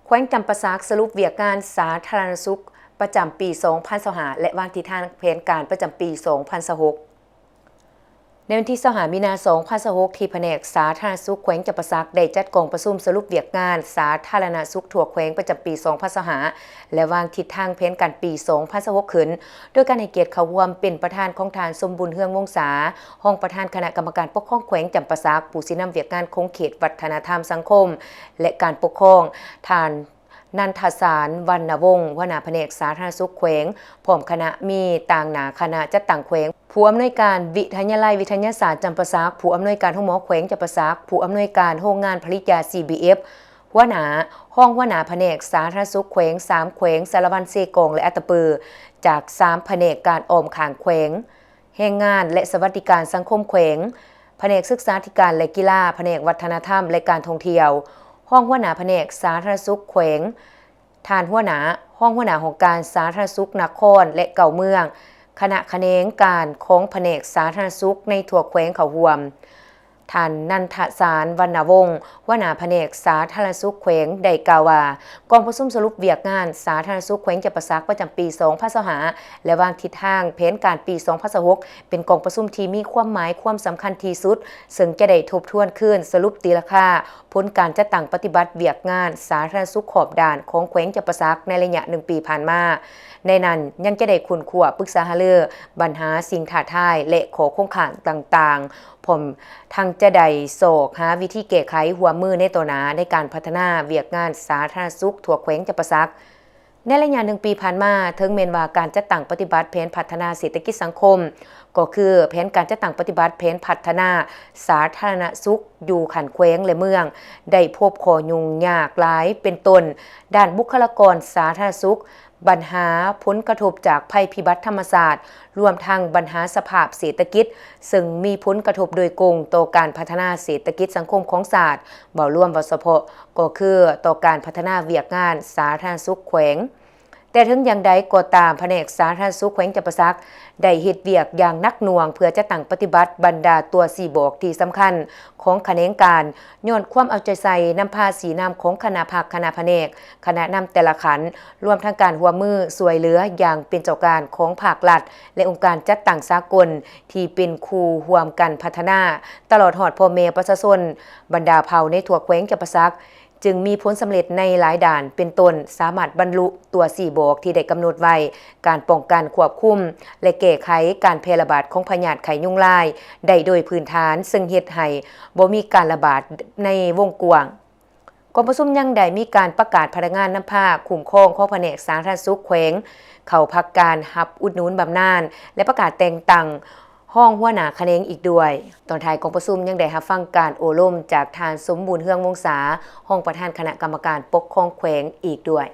แขวงจำปาสักสรุปเวียกงานสาธารณสุขประจำปี 2025 และวางทิศทางแผนการประจำปี 2026 ในวันที่25 มีนาคม 2026 ที่แผนกสาธารณสุขแขวงจำปาสักได้จัดกองประชุมสรุปเวียกงานสาธารณสุขทั่วแขวงประจำปี 2025 และวางทิศทางแผนการปี 2026 ขึ้นโดยการให้เกียรติเข้าร่วมเป็นประธานของทานสมบุญเฮืองวงศาห้องประธานคณะกรรมการปกครองแขวงจำปาสักผู้สินำเวียกงานคงเขตวัฒนธรรมสังคมและการปกครองทานนันทสารวรรณวงศ์หัวหน้าแผนกสาธารณสุขแขวงพร้อมคณะมีต่างหนาคณะจัดตั้งแขวงผู้อำนวยการวิทยาลัยวิทยาศาสตร์จำปาสักผู้อำนวยการห้องหมอแขวงจำปาสักผู้อำนวยการโรงงานผลิตยา CBF หัวหน้าห้องหัวหน้าแผนกสาธารณสุขแขวง3แขวงสารวัตรเซกองและอัตตปือจาก3แผนกการออมข้างแขวงแรงงานและสวัสดิการสังคมแขวงแผนกศึกษาธิการและกีฬาแผนกวัฒนธรรมและการท่องเที่ยวห้องหัวหน้าแผนกสาธารณสุขแขวงทานหัวหน้าห้องหัวหน้าของการสาธารณสุขนครและเก่าเมืองคณะแขนงการของแผนกสาธารณสุขในทั่วแขวงเขาร่วมท่านนันทสารวรรณวงศ์หัวหน้าแผนกสาธารณสุขแขวงได้กล่าวว่ากองประชุมสรุปเวียกงานสาธารณสุขแขวงจำปาสักประจำปี 2025 และวางทิศทางแผนการปี 2026 เป็นกองประชุมที่มีความหมายความสำคัญที่สุดซึ่งจะได้ทบทวนขึ้นสรุปตีราคาผลการจัดตั้งปฏิบัติเวียกงานสาธารณสุขขอบด่านของแขวงจำปาสักในระยะ1 ปีผ่านมาในนั้นยังจะได้คุ้นคั่วปรึกษาหารือปัญหาสิ่งท้าทายและขอคงข้างต่างๆผมทางจะได้โศกหาวิธีแก้ไขหัวมือในตัวหนาในการพัฒนาเวียกงานสาธารณสุขทั่วแขวงจำปาสักในระยะ1 ปีผ่านมาถึงแม้ว่าการจัดตั้งปฏิบัติแผนพัฒนาเศรษฐกิจสังคมก็คือแผนการจัดตั้งปฏิบัติแผนพัฒนาสาธารณสุขอยู่ขันแขวงและเมืองได้พบข้อยุ่งยากหลายเป็นต้นด้านบุคลากรสาธารณสุขปัญหาผลกระทบจากภัยพิบัติธรรมศาสตร์รวมทั้งปัญหาสภาพเศรษฐกิจซึ่งมีผลกระทบโดยตรงต่อการพัฒนาเศรษฐกิจสังคมของศาสตร์บ่รวมบ่เฉพาะก็คือต่อการพัฒนาเวียกงานสาธารณสุขแขวงแต่ถึงอย่างใดก็ตามแผนกสาธารณสุขแขวงจำปาสักได้เฮ็ดเวียกอย่างหนักหน่วงเพื่อจะตั้งปฏิบัติบรรดาตัว4บอกที่สำคัญของแขนงการย้อนความเอาใจใส่นำพาสีนำของคณะภาคคณะแผนกคณะนำแต่ละขันรวมทั้งการหัวมือสวยเหลืออย่างเป็นเจ้าการของภาครัฐและองค์การจัดตั้งสากลที่เป็นคู่ร่วมกันพัฒนาตลอดหอดพ่อแม่ประชาชนบรรดาเผ่าในทั่วแขวงจำปาสักจึงมีผลสำเร็จในหลายด่านเป็นต้นสามารถบรรลุตัว4บอกที่ได้กำหนดไว้การป้องกันควบคุมและแก้ไขการแพร่ระบาดของพยาธิไข้ยุงลายได้โดยพื้นฐานซึ่งเฮ็ดให้บ่มีการระบาดในวงกว้างกองประชุมยังได้มีการประกาศพนักงานนำผ้าคุ้มครองของแผนกสาธารณสุขแขวงเข้าพักการรับอุดหนุนบำนาญและประกาศแต่งตั้งห้องหัวหน้าแขนงอีกด้วยตอนท้ายกองประชุมยังได้รับฟังการโอล่มจากทานสมบูรณ์เฮืองวงศาห้องประธานคณะกรรมการปกครองแขวงอีกด้วย